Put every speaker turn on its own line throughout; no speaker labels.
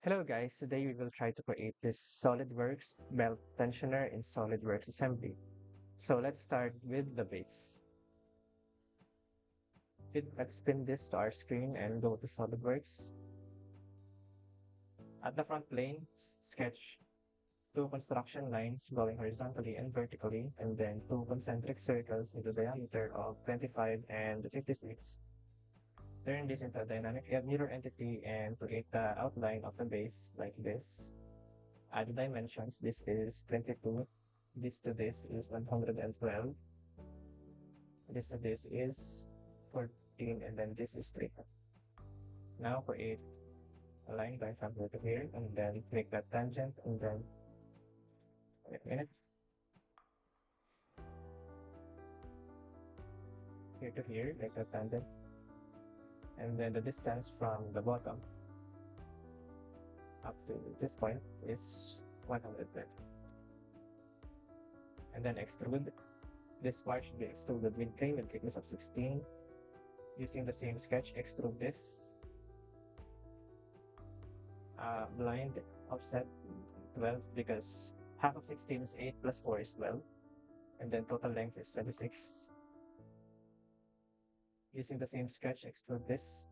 Hello guys, today we will try to create this SolidWorks belt tensioner in SolidWorks assembly. So let's start with the base. Let's spin this to our screen and go to SolidWorks. At the front plane, sketch two construction lines going horizontally and vertically, and then two concentric circles with a diameter of 25 and 56. Turn this into a dynamic mirror entity and create the outline of the base like this. Add the dimensions. This is 22. This to this is 112. This to this is 14. And then this is 3. Now create a line going from here to here. And then make that tangent. And then, wait a minute. Here to here, make that tangent. And then the distance from the bottom up to this point is 130. And then extrude. This part should be extruded with plane with thickness of 16. Using the same sketch, extrude this. Blind offset 12 because half of 16 is 8 plus 4 is 12. And then total length is 26. Using the same sketch, extrude this.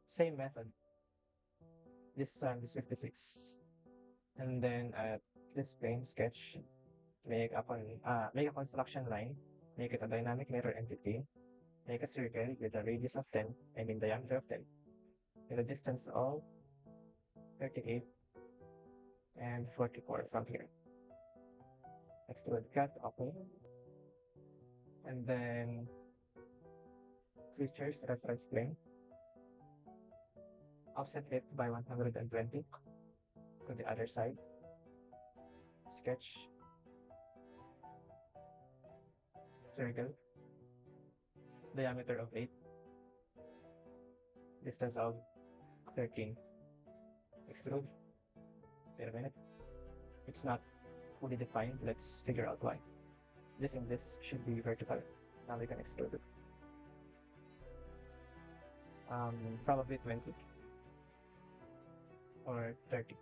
Same method. This time is 56. And then at this plane sketch, make a construction line, make it a dynamic mirror entity, make a circle with a radius of 10, diameter of 10, with a distance of 38 and 44 from here. Extrude cut, okay. And then features reference plane, offset it by 120 to the other side. Sketch, circle, diameter of 8, distance of 13. Extrude. Wait a minute. It's not fully defined. Let's figure out why. This and this should be vertical. Now we can extrude it. Probably 20 or 30.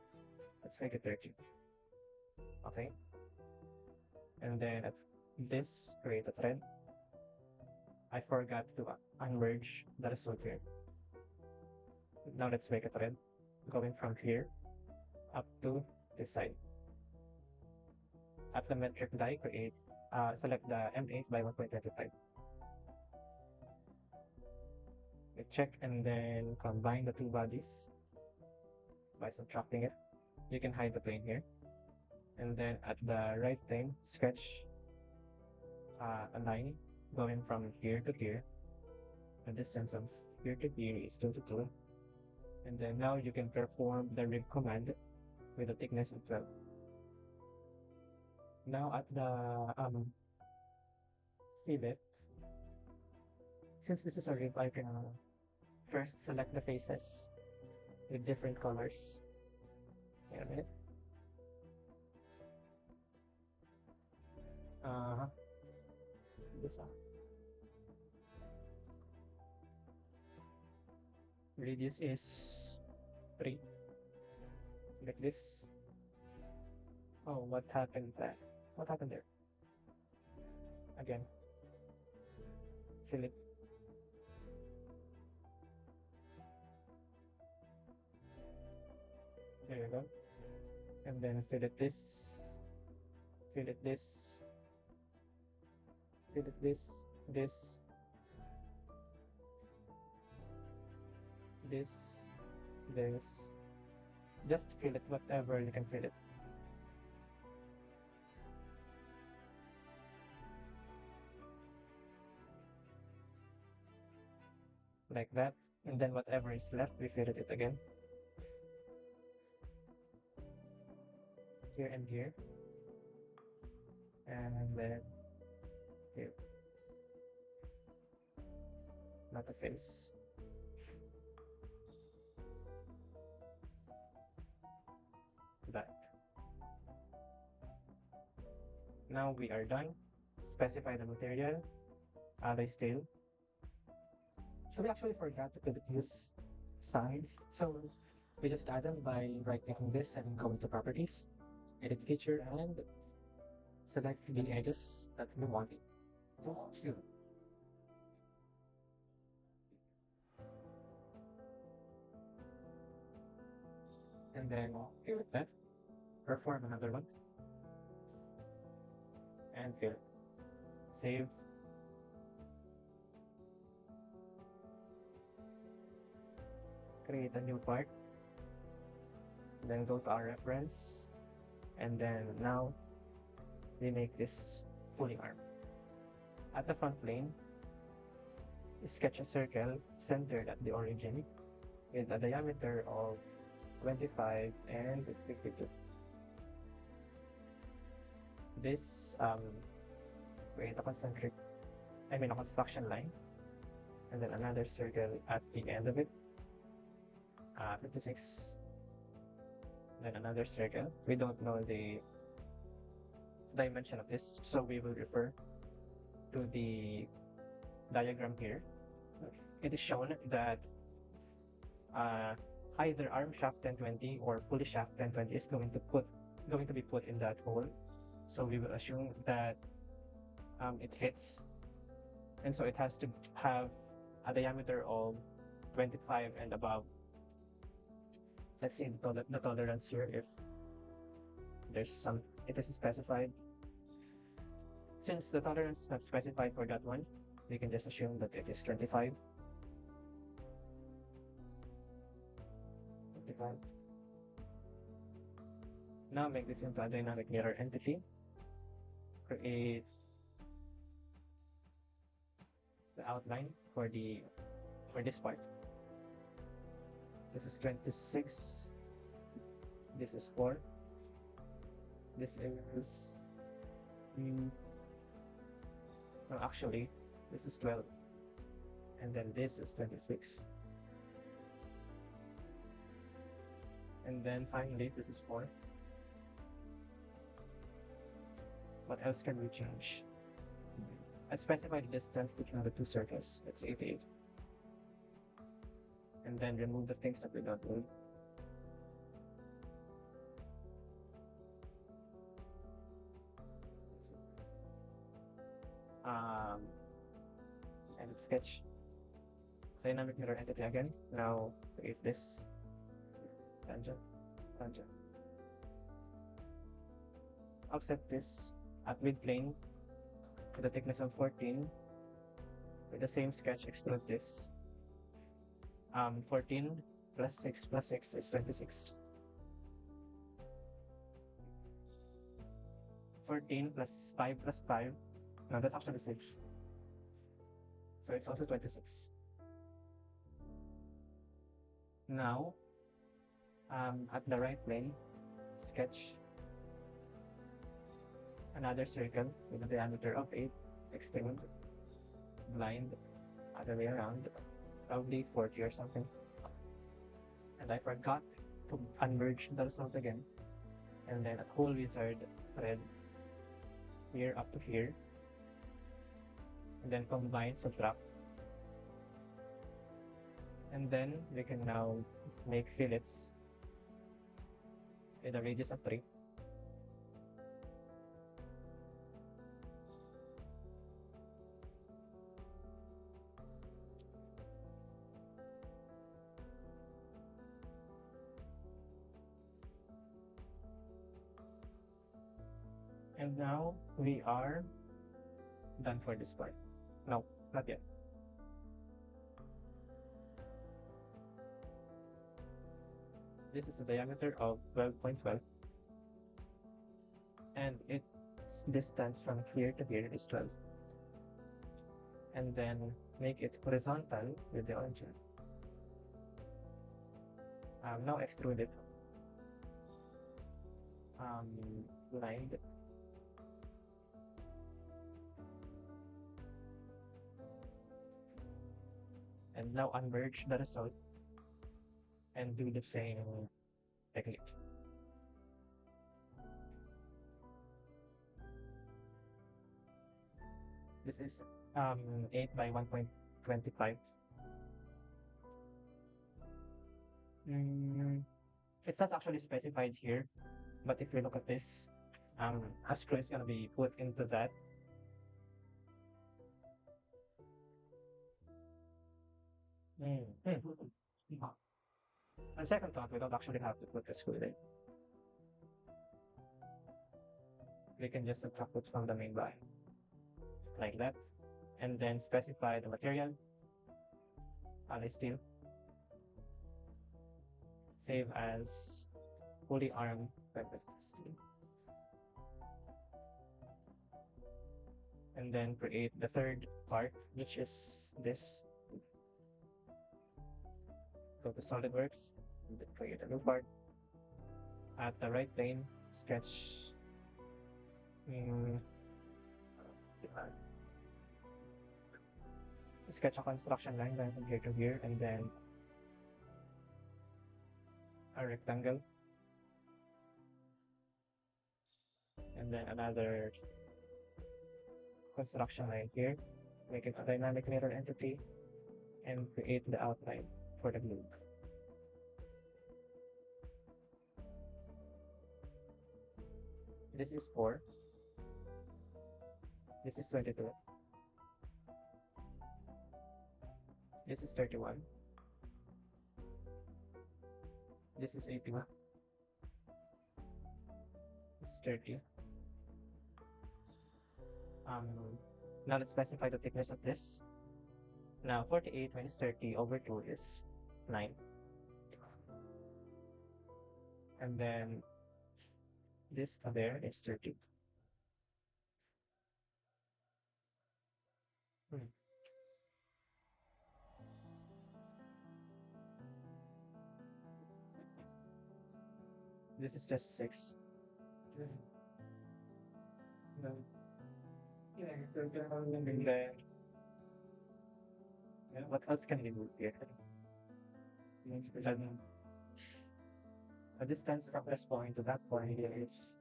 Let's make it 30. Okay. And then at this, create a thread. I forgot to unmerge the result here. Now let's make a thread going from here up to this side. At the metric die, select the M8 by 1.25. Check and then combine the two bodies by subtracting it. You can hide the plane here. And then at the right plane, sketch a line going from here to here. The distance of here to here is 2 to 2. And then now you can perform the rig command with a thickness of 12. Now at the fillet, since this is a rib, I can first select the faces with different colors. Wait a minute. This radius is 3. Select this. Oh, what happened there? What happened there? Again. Fill it. There you go. And then fill it this. Fill it this. Fill it this. This. This. Just fill it whatever you can fill it. Like that. And then whatever is left, we fill it again. Here and here. And then here. Not a face. That. Now we are done. Specify the material, alloy steel, So we actually forgot to put these sides. So we just add them by right-clicking this and go into properties, edit feature, and select the edges that we want to shoot. And then here with that, perform another one and fill. Save. Create a new part. Then go to our reference. And then now we make this pulling arm. At the front plane, sketch a circle centered at the origin with a diameter of 25 and 52. This create a a construction line, and then another circle at the end of it, 56. Then another circle. We don't know the dimension of this, so we will refer to the diagram here. It is shown that either arm shaft 1020 or pulley shaft 1020 is going to be put in that hole. So we will assume that it fits, and so it has to have a diameter of 25 and above. Let's see the tolerance here if there's some it is specified. Since the tolerance is not specified for that one, we can just assume that it is 25. 25. Now make this into a dynamic mirror entity. Create the outline for this part. This is 26. This is 4. This is no, actually this is 12, and then this is 26, and then finally this is 4. What else can we change? Let's specify the distance between the two circles. It's 88. And then remove the things that we don't need. Edit sketch. Dynamic mirror entity again. Now create this tangent. Offset this at mid plane to the thickness of 14. With the same sketch, extrude this. 14 plus 6 plus 6 is 26. 14 plus 5 plus 5. No, that's actually 6. So it's also 26. Now, at the right plane, sketch another circle with a diameter of 8, extend, blind, other way around, probably 40 or something. And I forgot to unmerge the result again. And then at whole wizard thread here up to here. And then combine, subtract. And then we can now make fillets with a radius of 3. And now we are done for this part. No, not yet. This is a diameter of 12.12, and its distance from here to here is 12. And then make it horizontal with the origin. Now extrude it. Lined. And now unmerge the result and do the same technique. This is 8 by 1.25. Mm, it's not actually specified here, but if we look at this, a screw is gonna be put into that. On second thought, we don't actually have to put the screw there. We can just subtract it from the main line, like that, and then specify the material, alloy steel, save as fully armed weapons steel, and then create the third part, which is this. Go to SolidWorks, and then create a new part. At the right plane, sketch mm, sketch a construction line going from here to here, and then a rectangle, and then another construction line here. Make it a dynamic mirror entity, and create the outline for the globe. This is 4. This is 22. This is 31. This is 81. This is 30. Now let's specify the thickness of this. Now 48 minus 30 over 2 is 9. And then this to there is 30. Hmm. This is just 6. And then, what else can we do here? Then, the distance from this point to that point is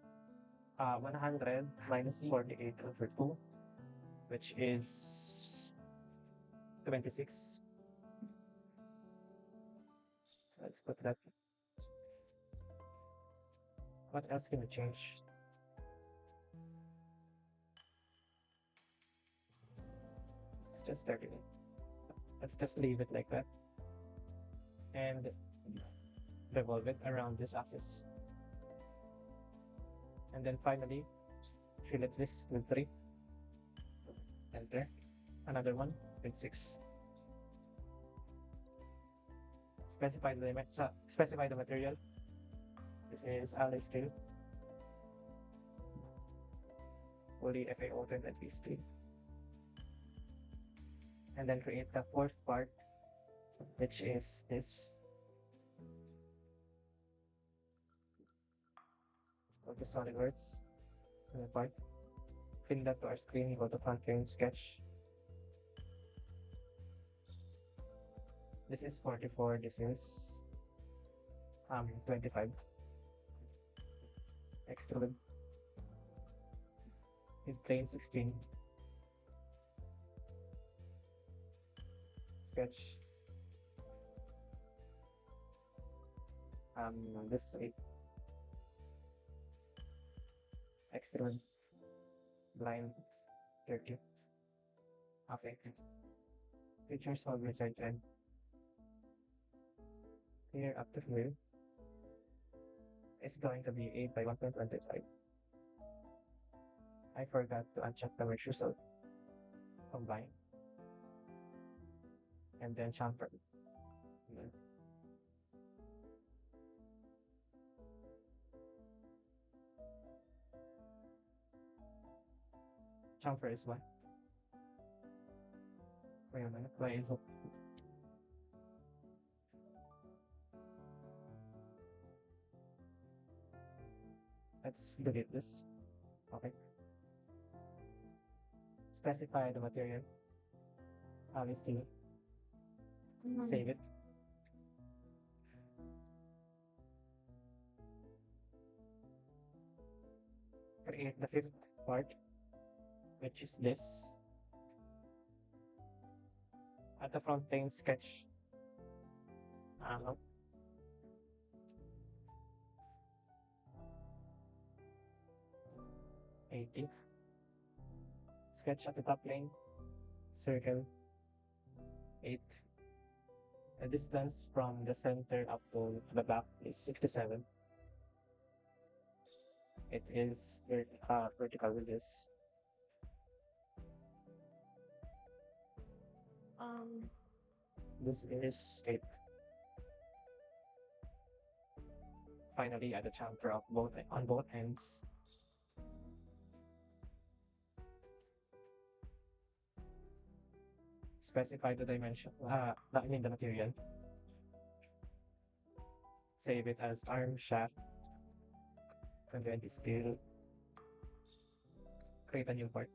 100 minus 48 over 2, which is 26. So let's put that. What else can we change? It's just 30. Let's just leave it like that. And revolve it around this axis. And then finally, fillet this with 3. Enter. Another one with 6. Specify the material. This is alloy steel. Fully FAO 10 steel. And then create the fourth part, which is this. Go to SolidWorks, and the part. Pin that to our screen, go to front plane sketch. This is 44, this is 25. Extrude. In plane 16. Sketch. This is 8. Extrude. Line 30. Okay. Features of result and here up to here is going to be 8 by 1.25. I forgot to uncheck the merge result. Combine. And then chamfer. Chamfer is 1. Wait a minute, why is it? Let's delete this. Okay. Specify the material. Obviously, save it. Create the fifth part, which is this. At the front plane, sketch 80. Sketch at the top plane, circle 8. The distance from the center up to the back is 67. It is vertical with this. This is 8. Finally, add the chamfer of on both ends. Specify the dimension, I mean the material. Save it as arm shaft. And then steel. Create a new part.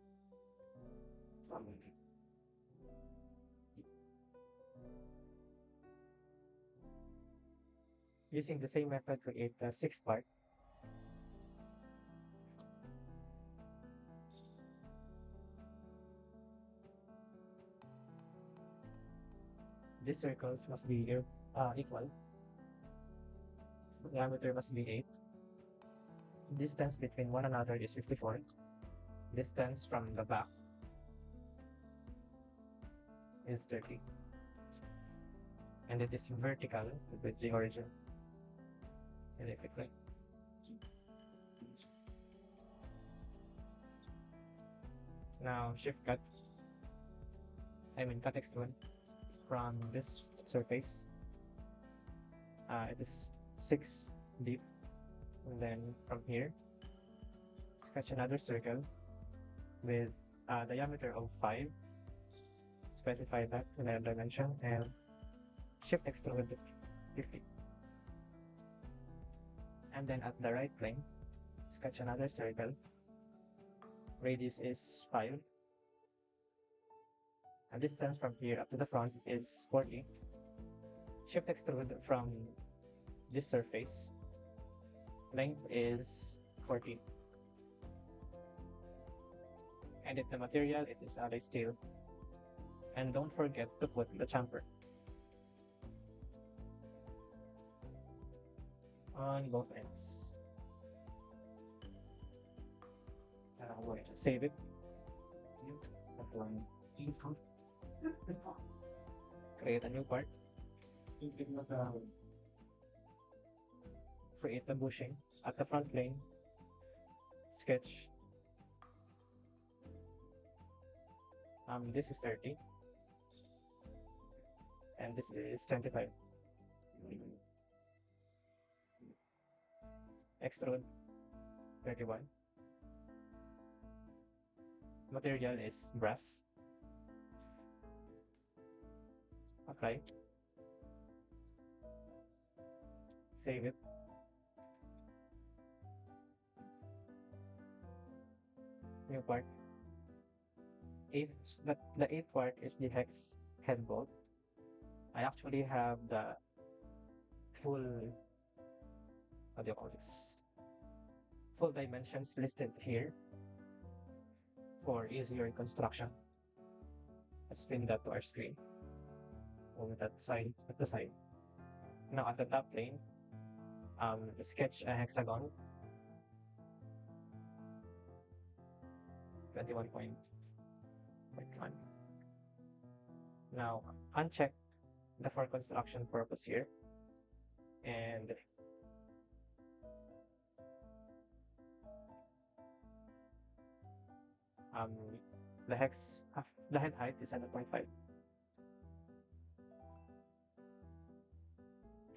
Using the same method, create the 6th part. These circles must be equal. Diameter must be 8. Distance between one another is 54. Distance from the back is 30. And it is vertical with the origin. And if it like now shift cut, cut extrude from this surface. It is 6 deep, and then from here sketch another circle with a diameter of 5. Specify that in a dimension and shift extrude 50. And then at the right plane, sketch another circle. Radius is 5. A distance from here up to the front is 40. Shift extrude from this surface. Length is 40. Edit the material, it is Aris steel. And don't forget to put the chamfer on both ends. Save it. Create a new part. Create the bushing at the front plane. Sketch. This is 30. And this is 25. Extrude 31. Material is brass. Apply. Save it. New part. The 8th part is the hex head bolt. I actually have the full, what do you call this? Full dimensions listed here for easier construction. Let's pin that to our screen. Over that side, at the side. Now at the top plane, sketch a hexagon. 21.1. Now uncheck the for construction purpose here, and the head height is 7.5.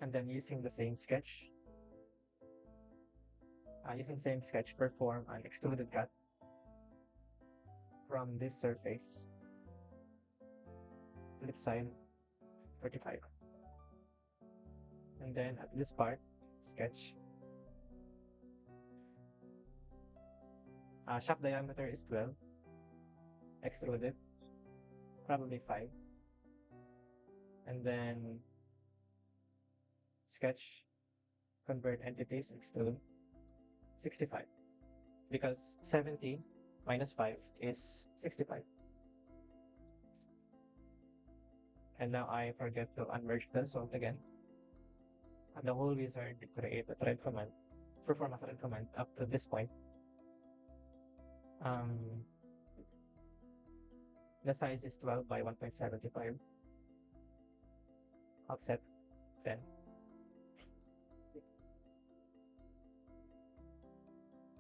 And then using the same sketch, perform an extruded cut from this surface. Flip side 45. And then at this part, sketch. Shaft diameter is 12. Extruded, probably 5. And then sketch, convert entities, extrude 65. Because 70 minus 5 is 65. And now I forget to unmerge the salt again. And the whole wizard create a thread command, perform a thread command up to this point. Um, the size is 12 by 1.75, offset 10.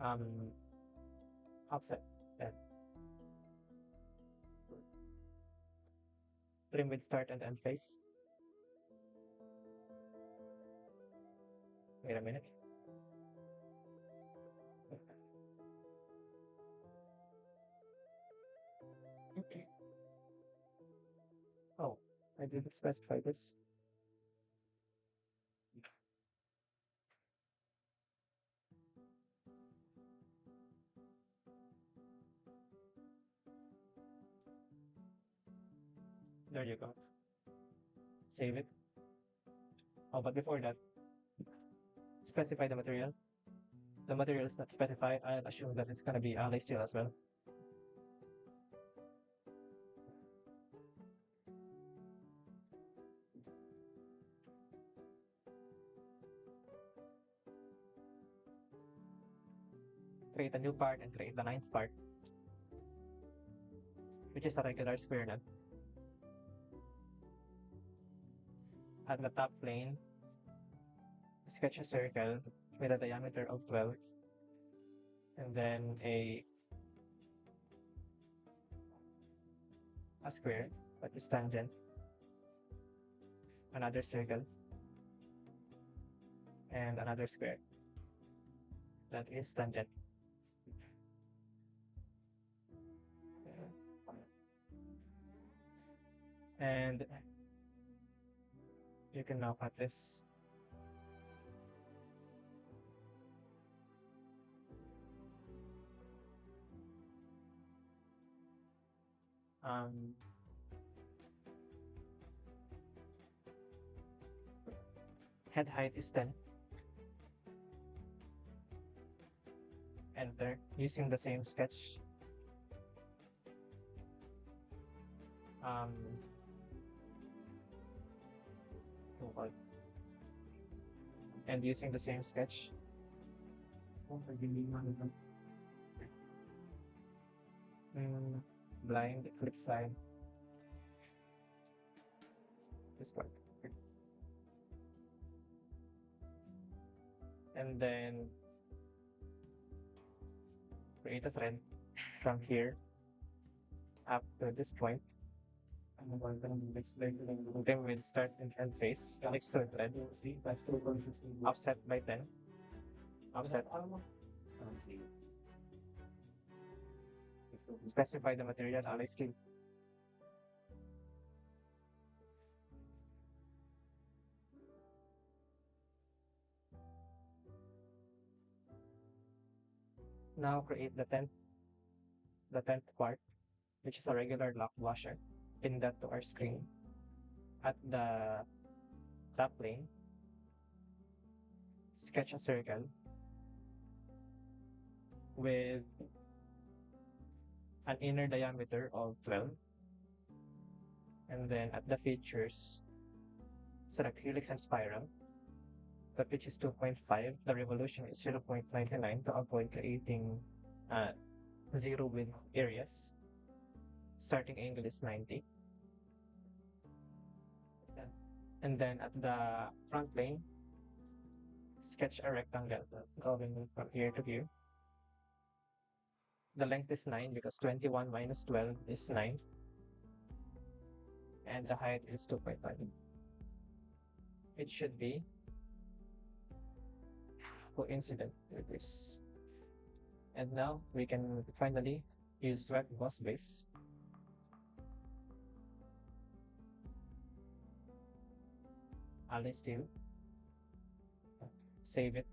Um, offset 10. Trim with start and end face. Wait a minute. Oh, I didn't specify this. There you go. Save it. Oh, but before that, specify the material. The material is not specified. I'll assume that it's gonna be alloy steel as well. Create a new part and create the ninth part, which is a regular square nut. At the top plane, sketch a circle with a diameter of 12 and then a square that is tangent, another circle, and another square that is tangent. And you can now cut this. Head height is 10. Enter using the same sketch. And using the same sketch. Blind, flip side. This part. And then create a thread from here up to this point. Trim with start and end face next to a thread. Offset by 10. Offset. Specify the material alloy steel. Now create the 10th part, which is a regular lock washer. Pin that to our screen. At the top plane, sketch a circle with an inner diameter of 12. And then at the features, select helix and spiral. The pitch is 2.5. The revolution is 0.99 to avoid creating zero width areas. Starting angle is 90. And then at the front plane, sketch a rectangle going from here to here. The length is 9 because 21 minus 12 is 9. And the height is 2.5. It should be coincident with this. And now we can finally use web boss base. Alloy steel. Save it.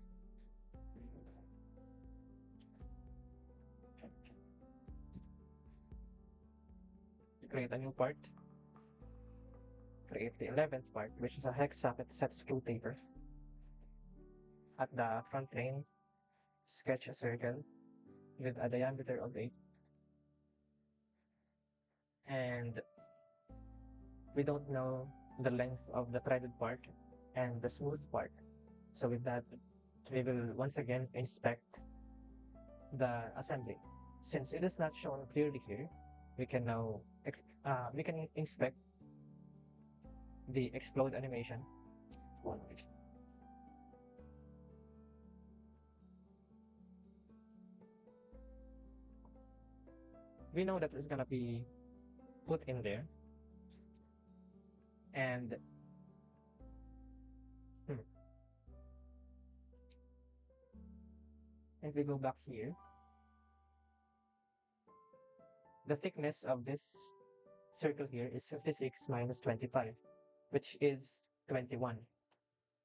Create a new part. Create the 11th part, which is a hex socket set screw taper. At the front plane, sketch a circle with a diameter of 8. And we don't know the length of the threaded part and the smooth part. So with that, we will once again inspect the assembly. Since it is not shown clearly here, we can now inspect the explode animation. We know that it's gonna be put in there, and hmm, if we go back here, the thickness of this circle here is 56 minus 25, which is 21.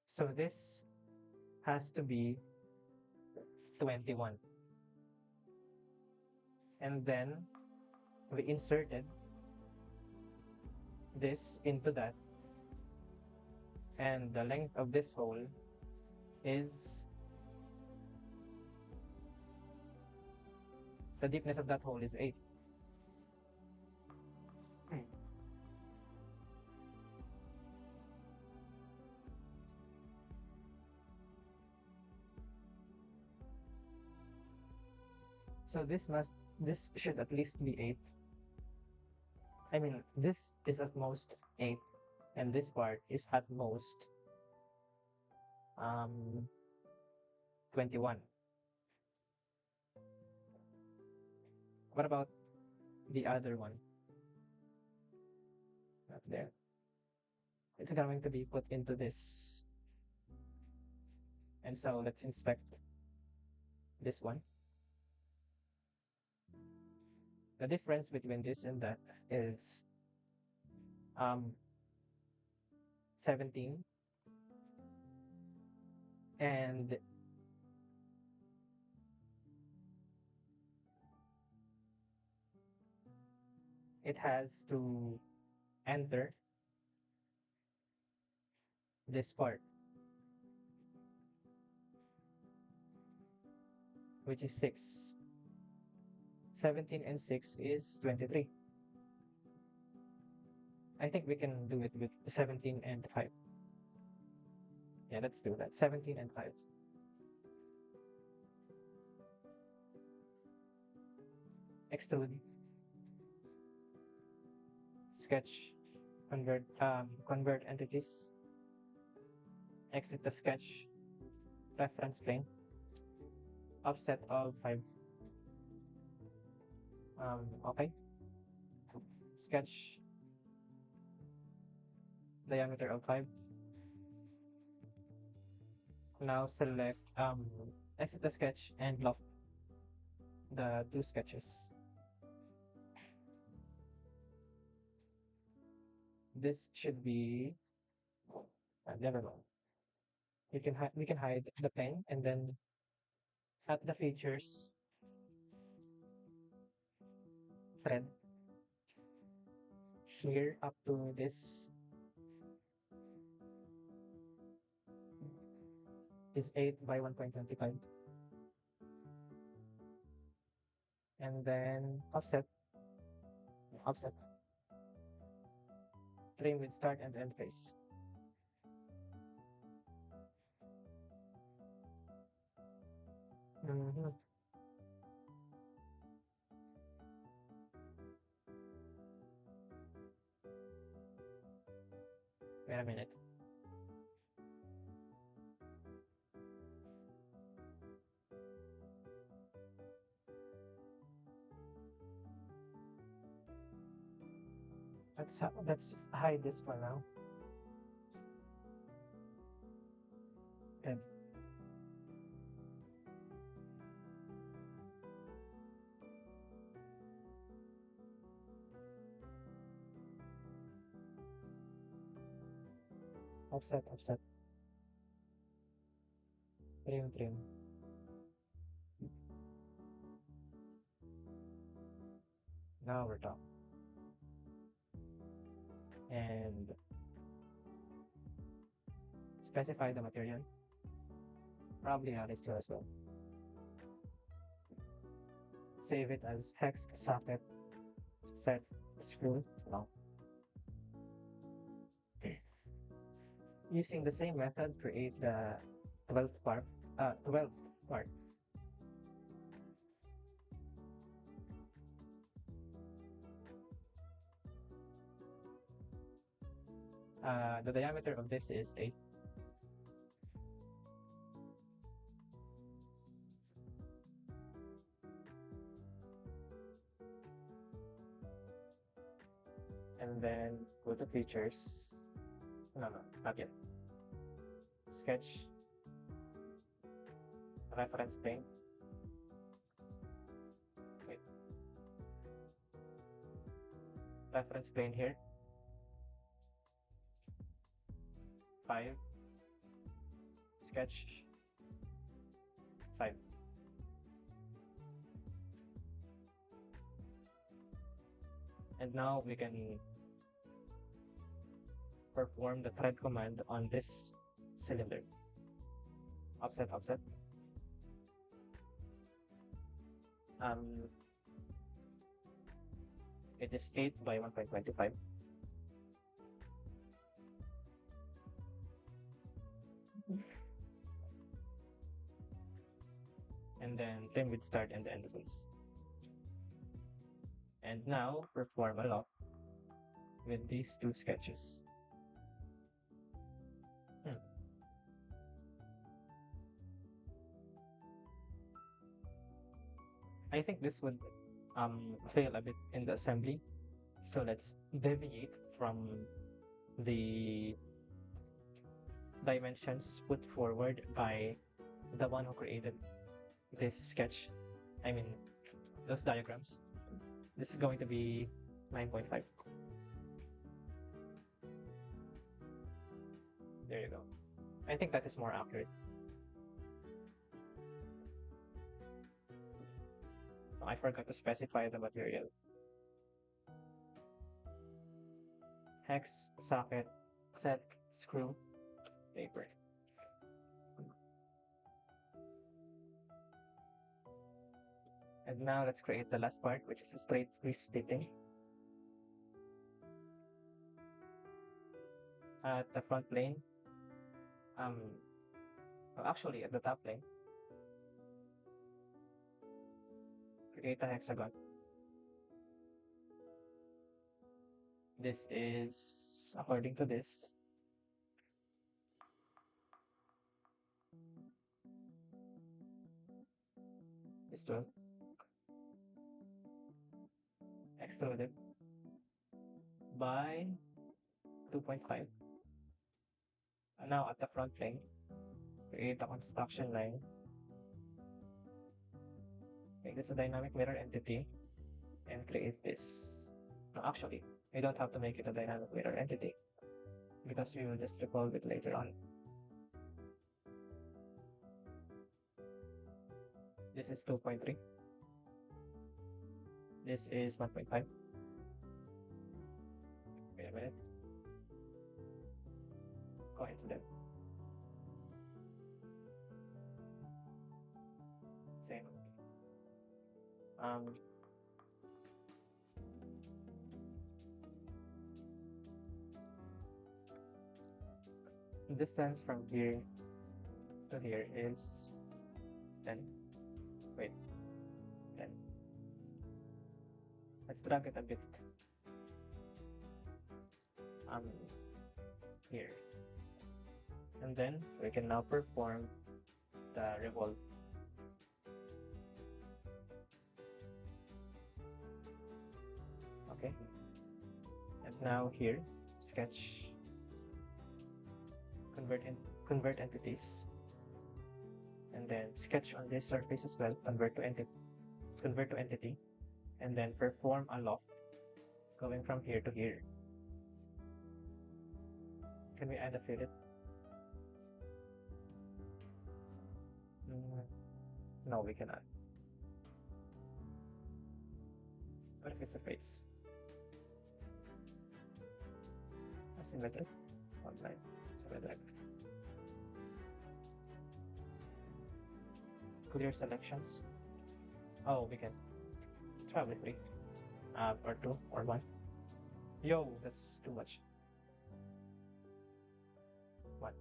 So this has to be 21. And then we inserted this into that, and the length of this hole is, the deepness of that hole is 8. So this should at least be 8. I mean, this is at most 8, and this part is at most 21. What about the other one? Not there. It's going to be put into this. And so let's inspect this one. The difference between this and that is 17, and it has to enter this part, which is 6. 17 and 6 is 23. I think we can do it with 17 and 5. Yeah, let's do that. 17 and 5. Extrude. Sketch. Convert entities. Exit the sketch. Reference plane. Offset of 5. Okay. Sketch. Diameter of 5. Now select exit the sketch and loft the two sketches. This should be never mind. We can hide the pen, and then at the features thread here up to this is 8 by 1.25, and then offset trim with start and end face. Wait a minute. Let's hide this for now. And offset, trim. Now we're done. And specify the material. Probably Aris too as well. Save it as hex socket set screw. No. Using the same method, create the 12th part. The diameter of this is 8. And then go to features. No, not yet. Sketch. Reference plane. Wait. Reference plane here. 5. Sketch. 5. And now we can perform the thread command on this cylinder. Offset, offset. It is 8 by 1.25. And then trim with start and end face. And now perform a lock with these two sketches. I think this would fail a bit in the assembly. So let's deviate from the dimensions put forward by the one who created this sketch. I mean, those diagrams. This is going to be 9.5. There you go. I think that is more accurate. I forgot to specify the material. Hex, socket, set, screw, paper. And now let's create the last part, which is a straight crease fitting. At the front plane, well, actually at the top plane, create a hexagon. This is, according to this, is 12. Extruded by 2.5. And now at the front plane, create a construction line. Make this a dynamic mirror entity and create this. No, actually, we don't have to make it a dynamic mirror entity because we will just revolve it later on. This is 2.3. This is 1.5. Wait a minute. Coincident. Same. Distance from here to here is 10. Wait, 10. Let's drag it a bit. Here. And then we can now perform the revolve. Okay. And now here, sketch, convert entities, and then sketch on this surface as well, convert to entity, and then perform a loft going from here to here. Can we add a fillet? No, we cannot. What if it's a face? Asymmetric? Online. Symmetric. Clear selections. Oh, we can. It's probably 3. Or 2, or 1. Yo, that's too much. 1.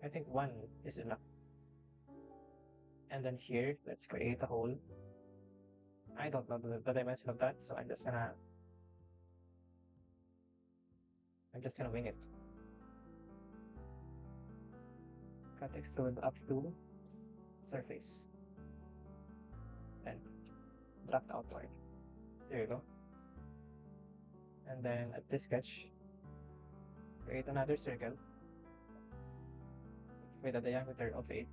I think 1 is enough. And then here, let's create a hole. I don't know the dimension of that, so I'm just gonna I'm just gonna wing it. Cut extrude up to surface. And draft outward. There you go. And then at this sketch, create another circle with a diameter of 8.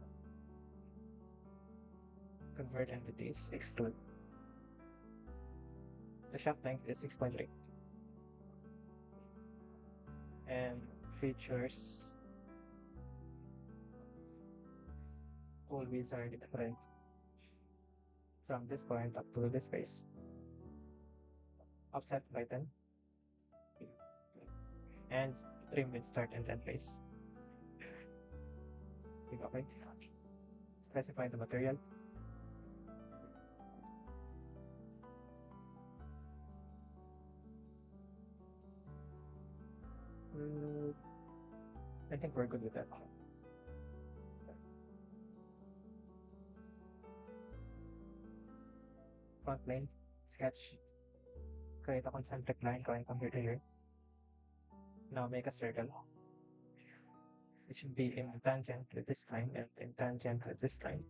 Convert entities, extrude. The shaft length is 6.3. And features will be different from this point up to this face. Offset by 10. And trim with start and end face. Click OK. Specify the material. I think we're good with that. Front plane, sketch, create a concentric line going from here to here. Now make a circle. It should be in tangent with this line and in tangent with this line.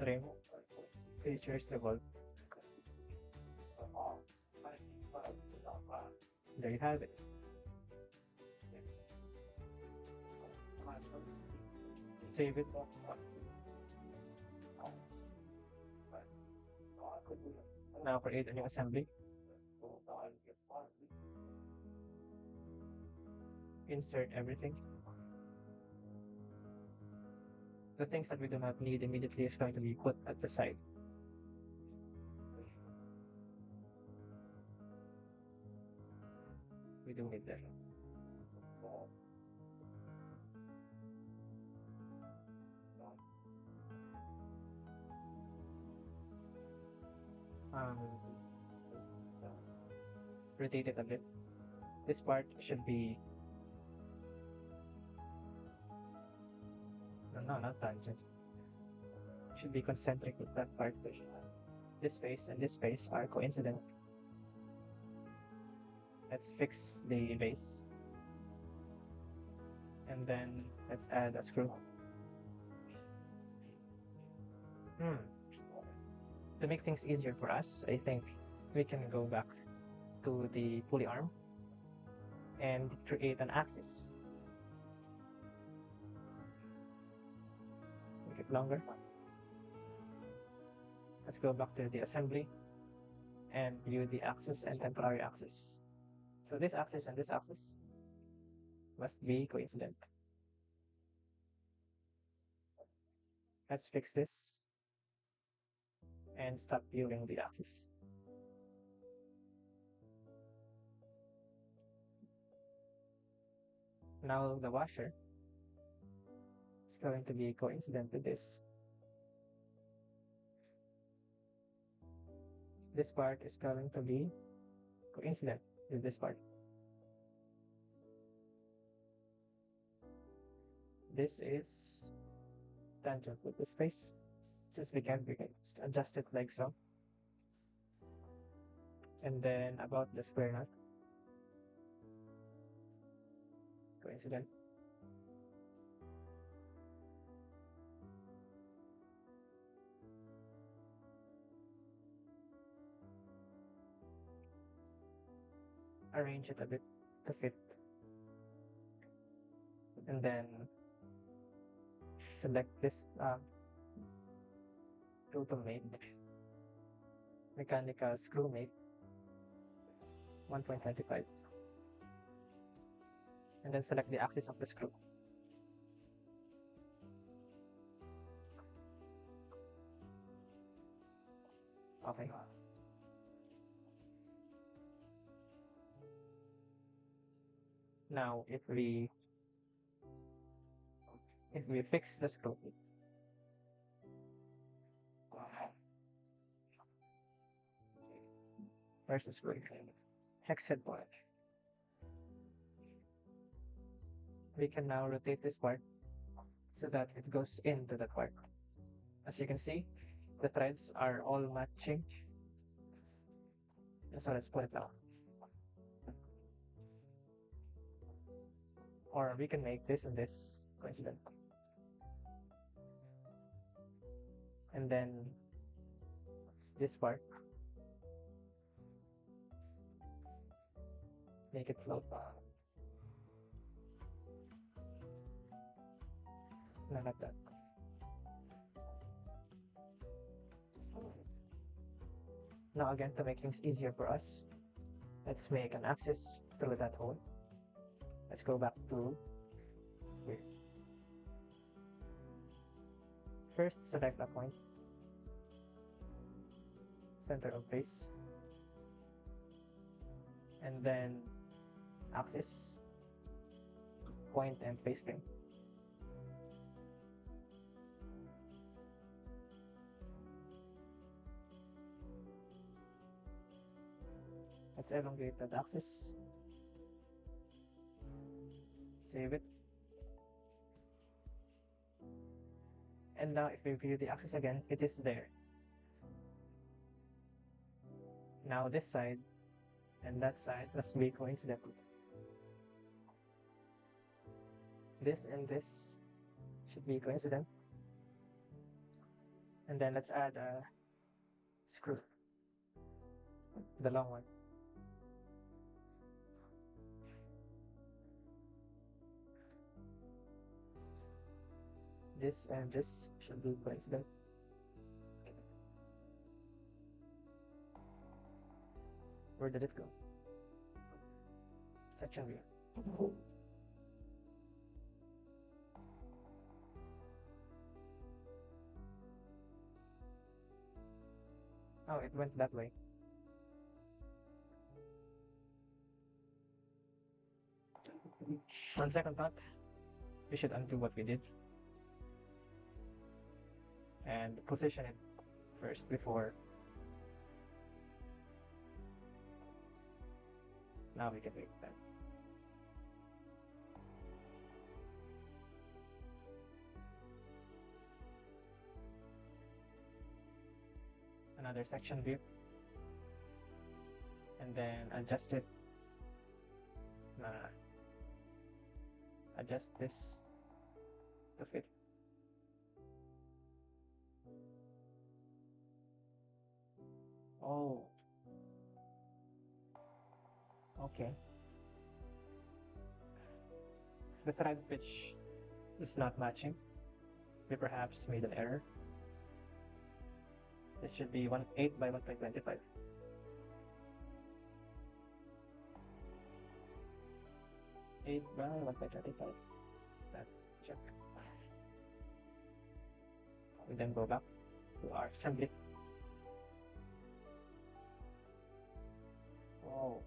Trim, features revolve. There you have it. Save it. Now create a new assembly. Insert everything. The things that we do not need immediately is going to be put at the side. We do need that. Rotate it a bit. This part should be no, not tangent. Should be concentric with that part. This face and this face are coincident. Let's fix the base. And then let's add a screw. To make things easier for us, I think we can go back to the pulley arm and create an axis. Make it longer. Let's go back to the assembly and view the axis and temporary axis. So this axis and this axis must be coincident. Let's fix this and stop viewing the axis. Now the washer is going to be coincident with this. This part is going to be coincident with this part. This is tangent with this face. Since we can just adjust it like so. And then about the square nut. Coincident. Arrange it a bit to fit. And then select this total mate, mechanical screw mate 1.25, and then select the axis of the screw. Okay. Now if we fix the screw, where's the screw? Hex head point. We can now rotate this part so that it goes into that part. As you can see, the threads are all matching. So let's put it now. Or we can make this and this coincident. And then this part, make it float. No, not that. Now again, to make things easier for us, let's make an axis through that hole. Let's go back to here. First, select a point, center of base, and then axis, point, and face frame. Let's elongate that axis. Save it. And now if we view the axis again, it is there. Now this side and that side must be coincident. This and this should be coincident. And then let's add a screw, the long one. This and this should be coincident. Where did it go? Section view. Oh, it went that way. On second thought, we should undo what we did and position it first before. Now we can make that. Another section view. And then adjust it. Adjust this to fit. Oh. Okay. The thread pitch is not matching. We perhaps made an error. This should be 8 by 1.25. Eight by 1.25. That check. We then go back to our assembly. Oh.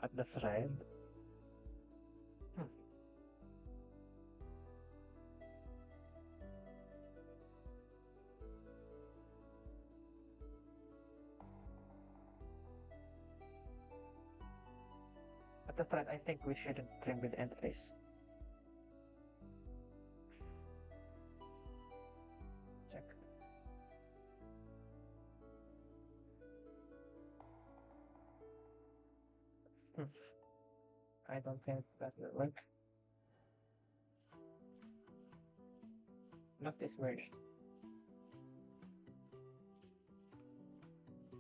At the thread. At the thread, I think we shouldn't trim with end face. Check. I don't think that will work. Left is merged.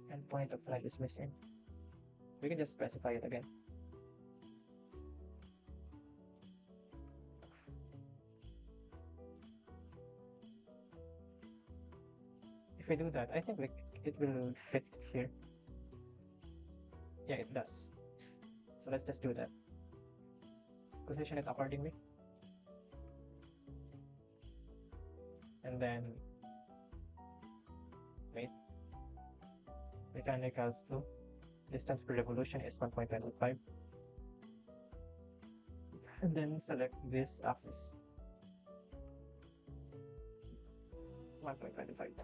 And point of thread is missing. We can just specify it again. If we do that, I think it will fit here. Yeah, it does. So let's just do that. Position it accordingly. And then wait. Mechanical screw. Distance per revolution is 1.25. And then select this axis. 1.25.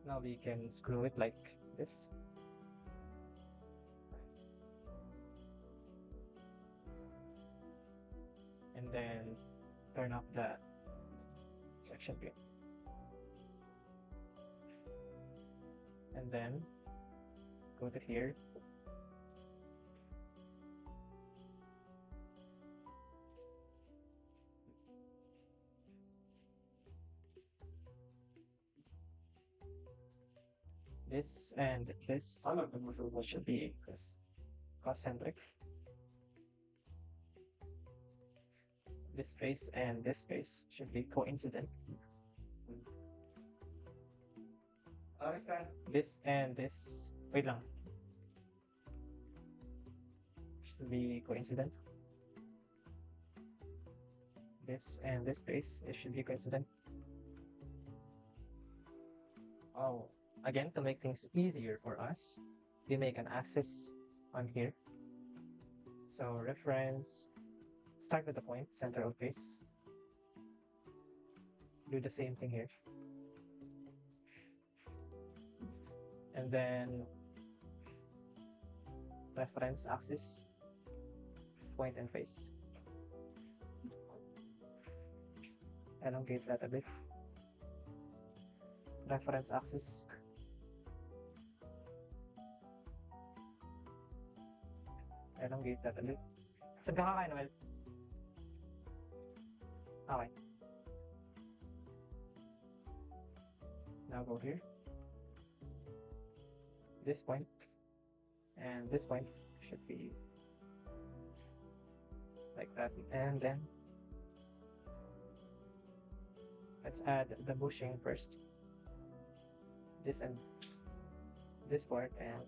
Now we can screw it like this. and then turn up the section view. And then go to here. This and this should be concentric. This face and this face should be coincident. This and this, wait lang, should be coincident. This and this face, it should be coincident. Oh, again, to make things easier for us, we make an axis on here. So reference, start with the point, center of face. Do the same thing here. And then reference axis, point and face. Elongate that a bit. Reference axis. Elongate that a bit. Saan ka kakain, Noel? Okay. Now go here. This point and this point should be like that. And then let's add the bushing first. This and this part and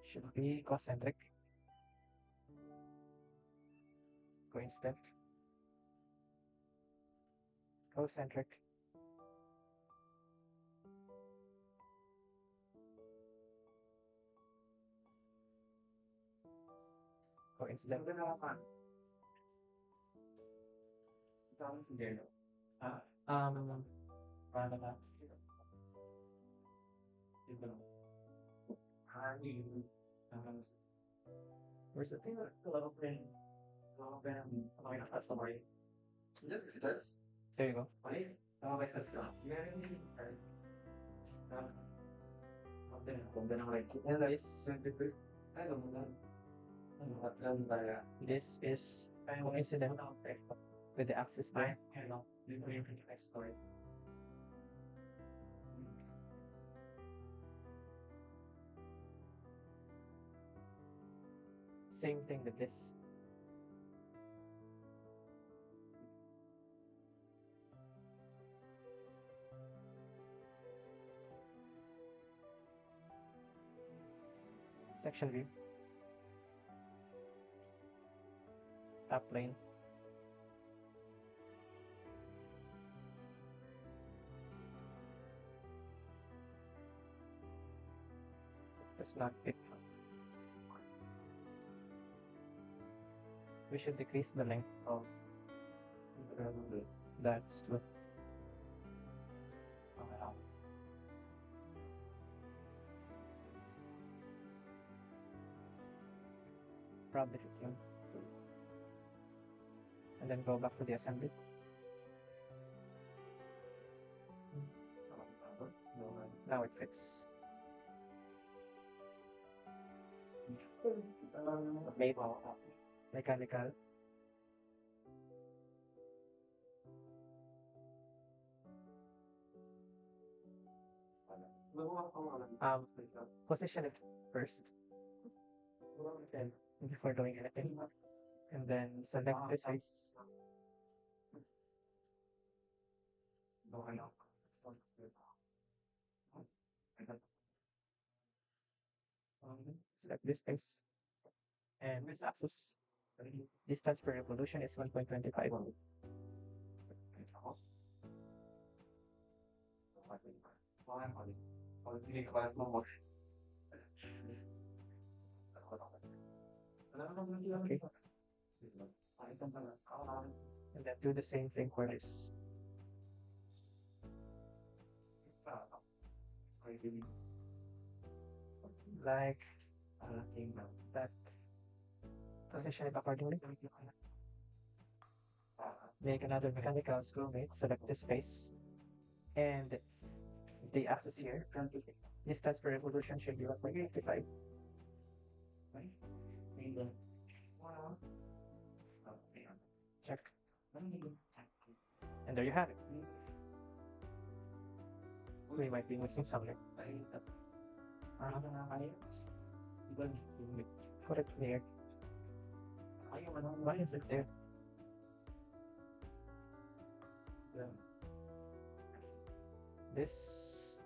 should be concentric, coincident, concentric, coincident. Paano na? Where's the thing? A little bit. Okay, that's the story. There you go. This is coincident with the axis there. Same thing with this. Section view. Top plane. That's not it. We should decrease the length of that strip. Probably 15. And then go back to the assembly. Now it fits. Made mechanical. Position it first, and before doing anything, and then select this face. Select this face and this axis. Distance per revolution is 1.25. Okay. And then do the same thing for this. like that. Position it accordingly. Make another mechanical screw mate, select this face, and the axis here. Distance per revolution should be 1.85. Check. And there you have it. We might be missing something. Put it there. Why is it there? This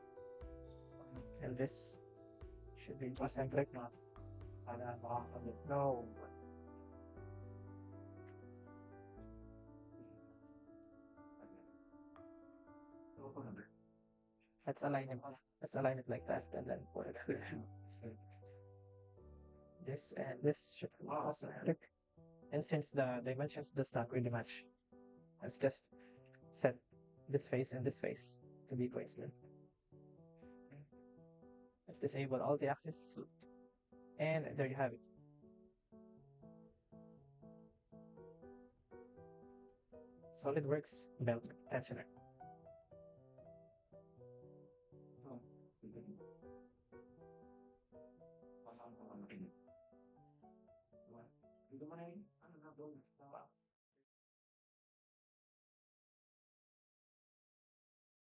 and this should be concentric. No. Let's align it. Let's align it like that, and then put it here. This and this should be concentric. And since the dimensions does not really match, let's just set this face and this face to be coincident. Let's disable all the axes, and there you have it. SolidWorks belt tensioner.